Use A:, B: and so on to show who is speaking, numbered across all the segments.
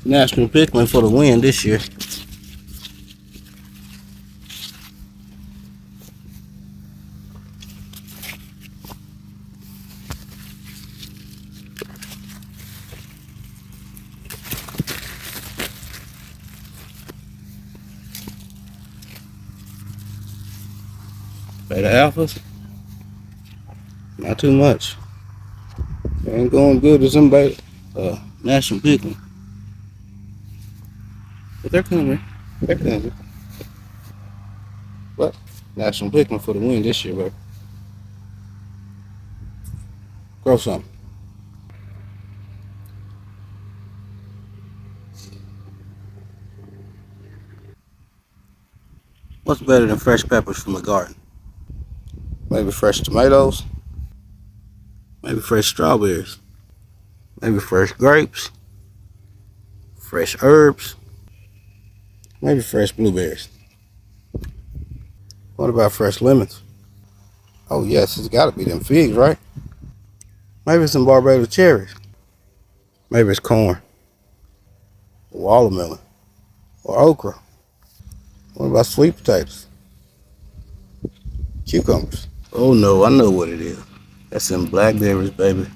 A: National pickling for the win this year. Beta alphas, not too much. They ain't going good as some beta national pickling. But they're coming. They're coming. But national pickling for the win this year, baby. Grow something. What's better than fresh peppers from the garden? Maybe fresh tomatoes. Maybe fresh strawberries. Maybe fresh grapes. Fresh herbs. Maybe fresh blueberries. What about fresh lemons? Oh yes, it's gotta be them figs, right? Maybe some Barbados cherries. Maybe it's corn. Or watermelon. Or okra. What about sweet potatoes? Cucumbers. Oh no, I know what it is. That's them blackberries, baby.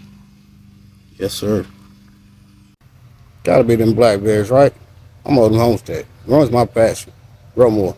A: Yes, sir. Gotta be them blackberries, right? I'm on the homestead. Growing's my passion. Grow more.